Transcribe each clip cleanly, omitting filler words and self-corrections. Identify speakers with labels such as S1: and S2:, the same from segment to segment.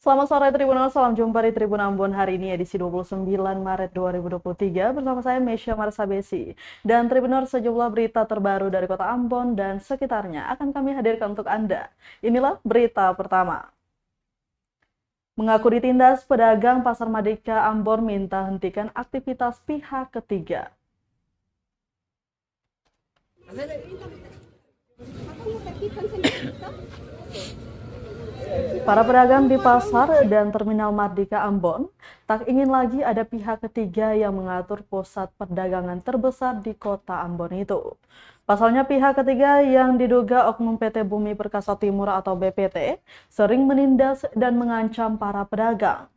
S1: Selamat sore Tribuners, salam jumpa di Tribun Ambon hari ini edisi 29 Maret 2023 bersama saya Mesya Marsabesi. Dan Tribuners, sejumlah berita terbaru dari kota Ambon dan sekitarnya akan kami hadirkan untuk Anda. Inilah berita pertama. Mengaku ditindas, pedagang Pasar Madika Ambon minta hentikan aktivitas pihak ketiga. Para pedagang di pasar dan terminal Mardika Ambon tak ingin lagi ada pihak ketiga yang mengatur pusat perdagangan terbesar di kota Ambon itu. Pasalnya pihak ketiga yang diduga oknum PT Bumi Perkasa Timur atau BPT sering menindas dan mengancam para pedagang.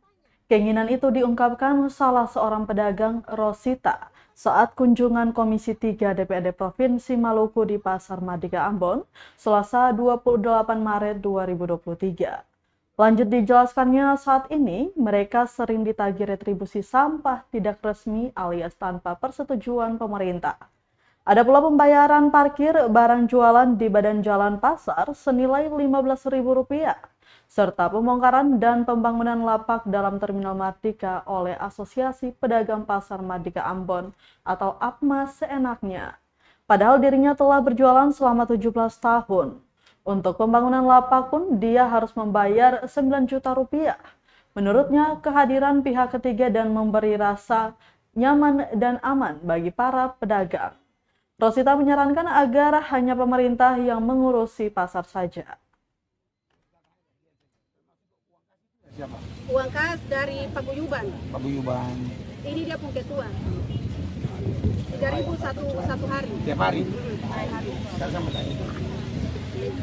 S1: Keinginan itu diungkapkan salah seorang pedagang, Rosita, saat kunjungan Komisi 3 DPRD Provinsi Maluku di Pasar Mardika Ambon, Selasa 28 Maret 2023. Lanjut dijelaskannya, saat ini mereka sering ditagih retribusi sampah tidak resmi alias tanpa persetujuan pemerintah. Ada pula pembayaran parkir barang jualan di badan jalan pasar senilai Rp15.000, serta pembongkaran dan pembangunan lapak dalam Terminal Mardika oleh Asosiasi Pedagang Pasar Mardika Ambon atau APMA seenaknya. Padahal dirinya telah berjualan selama 17 tahun. Untuk pembangunan lapak pun dia harus membayar Rp9 juta. Menurutnya, kehadiran pihak ketiga dan memberi rasa nyaman dan aman bagi para pedagang. Rosita menyarankan agar hanya pemerintah yang mengurusi pasar saja.
S2: Uang kas dari Paguyuban.
S3: Paguyuban.
S2: Ini dia pun ketua. 3.000 satu hari.
S3: Tiap hari.
S2: Hari.
S3: Sekarang sampai tadi.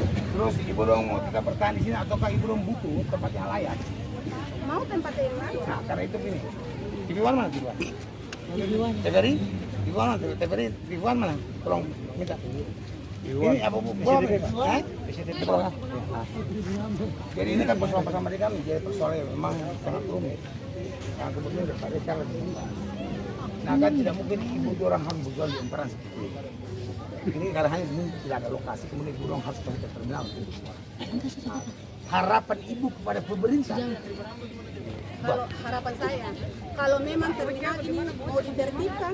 S3: Terus ibu dong mau tetap bertahan di sini ataukah ibu dong butuh tempat yang layak?
S2: Mau tempat yang lain?
S3: Nah, karena itu begini. TV One mana TV One? TVRI? TV One mana? TV One mana? Tolong minta. Ini apa bu? Hah? Jadi ini kan persoalan bersama di kami. Jadi persoalannya memang sangat rumit. Yang kemudian berpada cara nah kan tidak mungkin ibu orang harus berjual di emperan seperti ini. Ini karena hanya ini tidak ada lokasi, kemudian ibu orang harus ke terminal. Nah, harapan ibu kepada pemerintah.
S2: Kalau harapan saya, kalau memang terminal ini mau ditertibkan,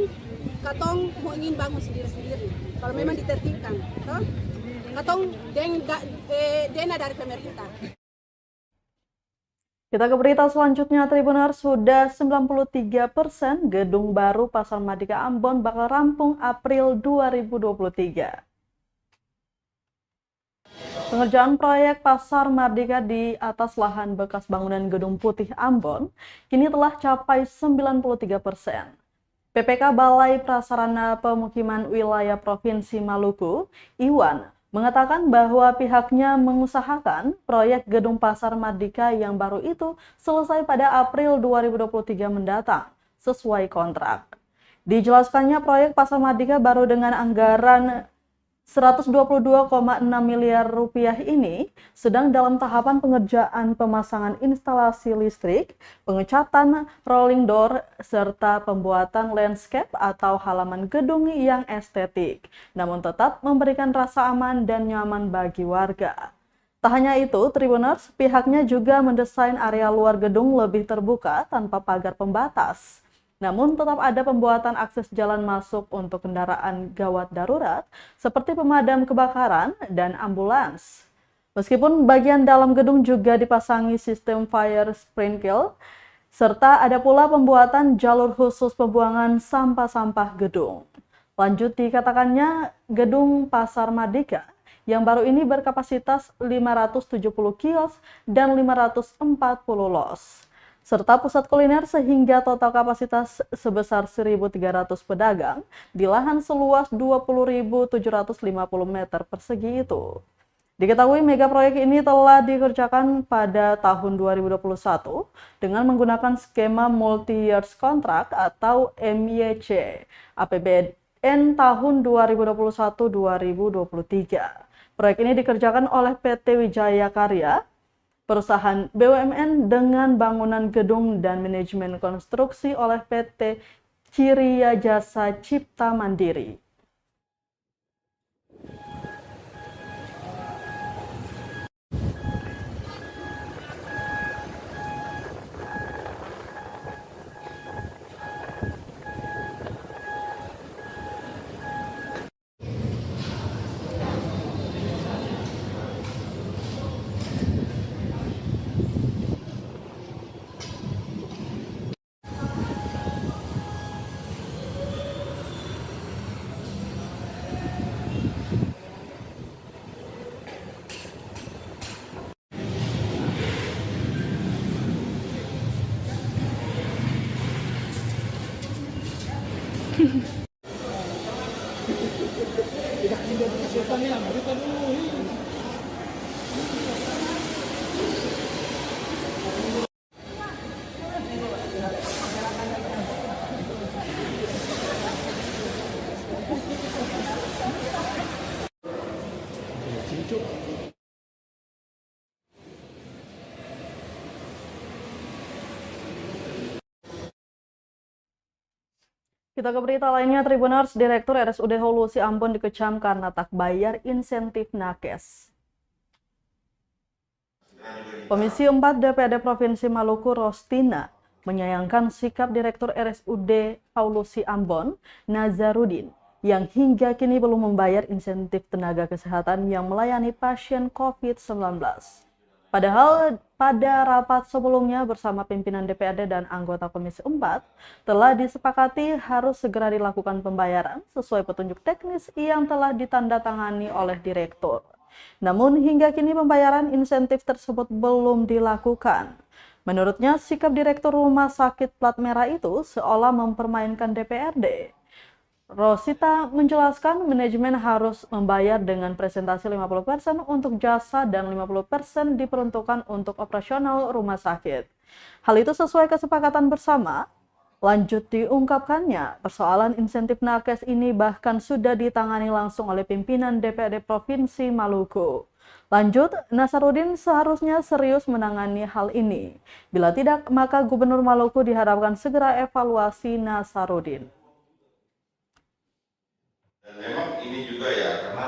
S2: katong mau ingin bangun sendiri-sendiri. Kalau memang ditertibkan, toh? Katong dana dari pemerintah.
S1: Kita ke berita selanjutnya, Tribuners, sudah 93% gedung baru Pasar Mardika Ambon bakal rampung April 2023. Pengerjaan proyek Pasar Mardika di atas lahan bekas bangunan Gedung Putih Ambon kini telah capai 93%. PPK Balai Prasarana Pemukiman Wilayah Provinsi Maluku, Iwan, mengatakan bahwa pihaknya mengusahakan proyek Gedung Pasar Mardika yang baru itu selesai pada April 2023 mendatang, sesuai kontrak. Dijelaskannya proyek Pasar Mardika baru dengan anggaran Rp122,6 miliar ini sedang dalam tahapan pengerjaan pemasangan instalasi listrik, pengecatan rolling door, serta pembuatan landscape atau halaman gedung yang estetik, namun tetap memberikan rasa aman dan nyaman bagi warga. Tak hanya itu, Tribuners, pihaknya juga mendesain area luar gedung lebih terbuka tanpa pagar pembatas. Namun tetap ada pembuatan akses jalan masuk untuk kendaraan gawat darurat seperti pemadam kebakaran dan ambulans. Meskipun bagian dalam gedung juga dipasangi sistem fire sprinkle, serta ada pula pembuatan jalur khusus pembuangan sampah-sampah gedung. Lanjut dikatakannya, gedung Pasar Mardika yang baru ini berkapasitas 570 kios dan 540 los. Serta pusat kuliner sehingga total kapasitas sebesar 1.300 pedagang di lahan seluas 20.750 meter persegi itu. Diketahui mega proyek ini telah dikerjakan pada tahun 2021 dengan menggunakan skema multi-years contract atau MYC APBN tahun 2021-2023. Proyek ini dikerjakan oleh PT Wijaya Karya, perusahaan BUMN dengan bangunan gedung dan manajemen konstruksi oleh PT Ciria Jasa Cipta Mandiri.
S4: lucu.
S1: Kita ke berita lainnya, Tribuners, Direktur RSUD Holusi Ambon dikecam karena tak bayar insentif nakes. Komisi 4 DPRD Provinsi Maluku Rostina menyayangkan sikap Direktur RSUD Holusi Ambon, Nazarudin, yang hingga kini belum membayar insentif tenaga kesehatan yang melayani pasien COVID-19. Padahal pada rapat sebelumnya bersama pimpinan DPRD dan anggota Komisi 4 telah disepakati harus segera dilakukan pembayaran sesuai petunjuk teknis yang telah ditandatangani oleh direktur. Namun hingga kini pembayaran insentif tersebut belum dilakukan. Menurutnya sikap Direktur Rumah Sakit Plat Merah itu seolah mempermainkan DPRD. Rosita menjelaskan manajemen harus membayar dengan presentasi 50% untuk jasa dan 50% diperuntukkan untuk operasional rumah sakit. Hal itu sesuai kesepakatan bersama. Lanjut diungkapkannya, persoalan insentif nakes ini bahkan sudah ditangani langsung oleh pimpinan DPRD Provinsi Maluku. Lanjut, Nazarudin seharusnya serius menangani hal ini. Bila tidak, maka Gubernur Maluku diharapkan segera evaluasi Nazarudin.
S5: Dan memang ini juga ya karena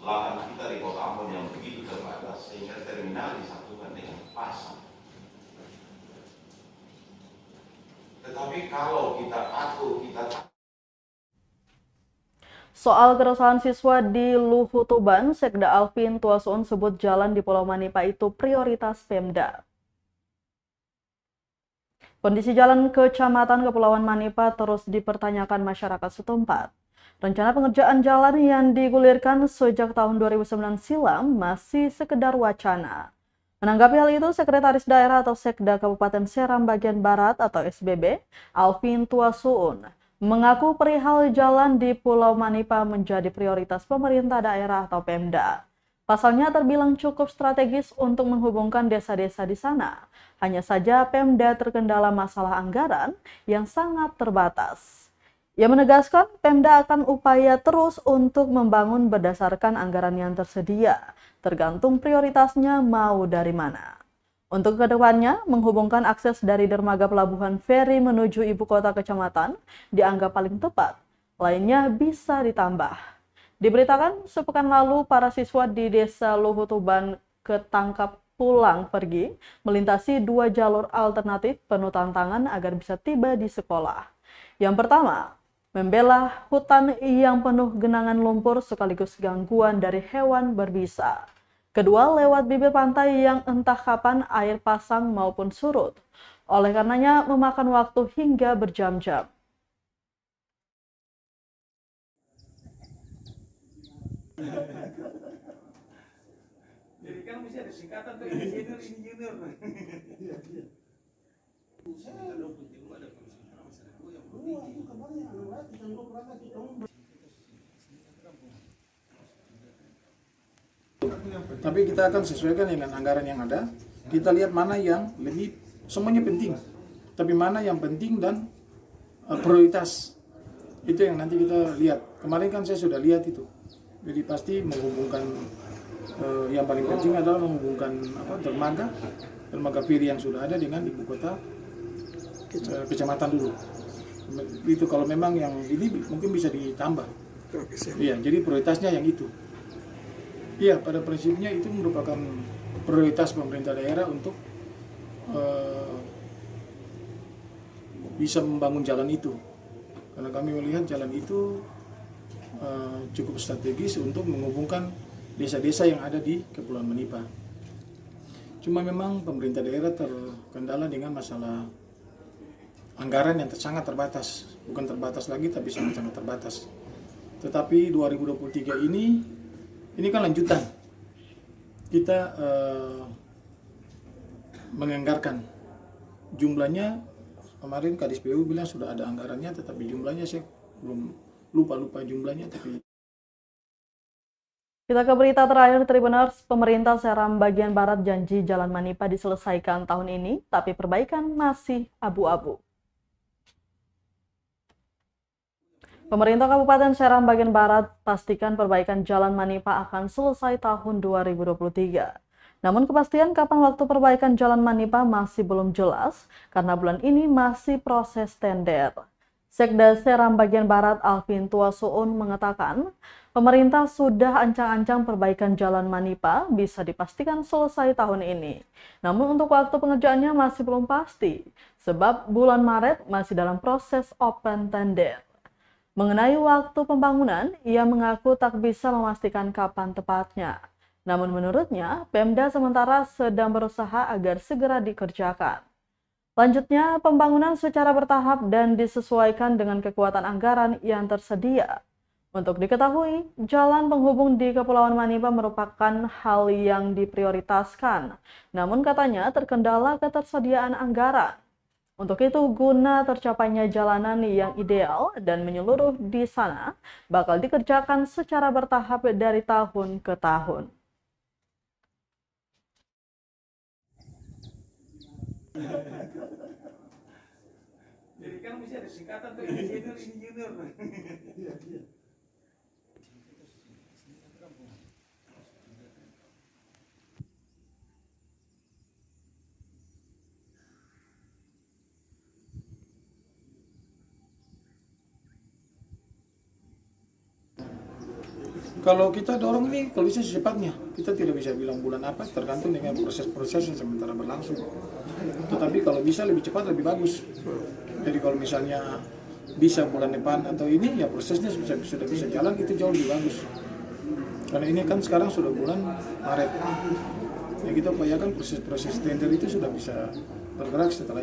S5: lahan kita di Kota Ambon yang begitu terbatas sehingga terminal disatukan dengan pasar. Tetapi kalau kita atur,
S1: Soal keresahan siswa di Luhu Tuban, Sekda Alvin Tuasun sebut jalan di Pulau Manipa itu prioritas Pemda. Kondisi jalan Kecamatan Kepulauan Manipa terus dipertanyakan masyarakat setempat. Rencana pengerjaan jalan yang digulirkan sejak tahun 2009 silam masih sekedar wacana. Menanggapi hal itu, Sekretaris Daerah atau Sekda Kabupaten Seram Bagian Barat atau SBB, Alvin Tuasun, mengaku perihal jalan di Pulau Manipa menjadi prioritas pemerintah daerah atau Pemda. Pasalnya terbilang cukup strategis untuk menghubungkan desa-desa di sana. Hanya saja Pemda terkendala masalah anggaran yang sangat terbatas. Ia menegaskan Pemda akan upaya terus untuk membangun berdasarkan anggaran yang tersedia, tergantung prioritasnya mau dari mana. Untuk kedepannya, menghubungkan akses dari dermaga pelabuhan feri menuju ibu kota kecamatan dianggap paling tepat. Lainnya bisa ditambah. Diberitakan sepekan lalu para siswa di Desa Luhu Tuban ketangkap pulang pergi melintasi 2 jalur alternatif penuh tantangan agar bisa tiba di sekolah. Yang pertama, membela hutan yang penuh genangan lumpur sekaligus gangguan dari hewan berbisa. Kedua, lewat bibir pantai yang entah kapan air pasang maupun surut. Oleh karenanya memakan waktu hingga berjam-jam.
S3: Jadi kan mesti ada singkatan tuh, ini junior.
S4: Tapi kita akan sesuaikan dengan anggaran yang ada. Kita lihat mana yang lebih, semuanya penting. Tapi mana yang penting dan prioritas. Itu yang nanti kita lihat. Kemarin kan saya sudah lihat itu. Jadi pasti menghubungkan yang paling penting adalah menghubungkan dermaga feri yang sudah ada dengan ibu kota kecamatan dulu. Itu kalau memang yang ini mungkin bisa ditambah. Iya, jadi prioritasnya yang itu. Iya, pada prinsipnya itu merupakan prioritas pemerintah daerah untuk bisa membangun jalan itu. Karena kami melihat jalan itu cukup strategis untuk menghubungkan desa-desa yang ada di Kepulauan Manipa. Cuma memang pemerintah daerah terkendala dengan masalah anggaran yang sangat terbatas. Bukan terbatas lagi, tapi sangat-sangat terbatas. Tetapi 2023 ini kan lanjutan. Kita menganggarkan jumlahnya. Kemarin KDSPU bilang sudah ada anggarannya, tetapi jumlahnya saya belum lupa jumlahnya. Tapi
S1: Kita ke berita terakhir, Tribuners. Pemerintah Seram Bagian Barat janji Jalan Manipa diselesaikan tahun ini, tapi perbaikan masih abu-abu. Pemerintah Kabupaten Serang bagian Barat pastikan perbaikan Jalan Manipa akan selesai tahun 2023. Namun kepastian kapan waktu perbaikan Jalan Manipa masih belum jelas karena bulan ini masih proses tender. Sekda Serang bagian Barat Alvin Tuasuun mengatakan, pemerintah sudah ancang-ancang perbaikan Jalan Manipa bisa dipastikan selesai tahun ini. Namun untuk waktu pengerjaannya masih belum pasti, sebab bulan Maret masih dalam proses open tender. Mengenai waktu pembangunan, ia mengaku tak bisa memastikan kapan tepatnya. Namun menurutnya, Pemda sementara sedang berusaha agar segera dikerjakan. Lanjutnya, pembangunan secara bertahap dan disesuaikan dengan kekuatan anggaran yang tersedia. Untuk diketahui, jalan penghubung di Kepulauan Manipa merupakan hal yang diprioritaskan. Namun katanya terkendala ketersediaan anggaran. Untuk itu, guna tercapainya jalanan yang ideal dan menyeluruh di sana, bakal dikerjakan secara bertahap dari tahun ke tahun.
S4: Jadi kan mesti ada singkatan tuh, ini junior. Kalau kita dorong ini, kalau bisa secepatnya, kita tidak bisa bilang bulan apa, tergantung dengan proses-proses yang sementara berlangsung. Tetapi kalau bisa lebih cepat, lebih bagus. Jadi kalau misalnya bisa bulan depan atau ini, ya prosesnya sudah bisa jalan, itu jauh lebih bagus. Karena ini kan sekarang sudah bulan Maret. Ya kita upayakan proses-proses tender itu sudah bisa bergerak setelah.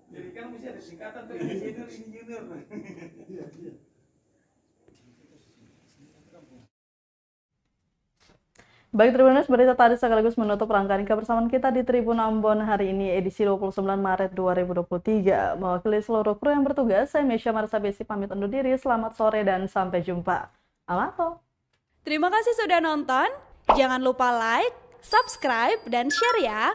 S4: Jadi kan mesti ada singkatan tuh, ini junior.
S1: Baik Tribuners, berita tadi sekaligus menutup rangkaian kebersamaan kita di Tribun Ambon hari ini edisi 29 Maret 2023. Mewakili seluruh kru yang bertugas, saya Mesya Marsabesi pamit undur diri. Selamat sore dan sampai jumpa. Alato.
S6: Terima kasih sudah nonton. Jangan lupa like, subscribe, dan share ya.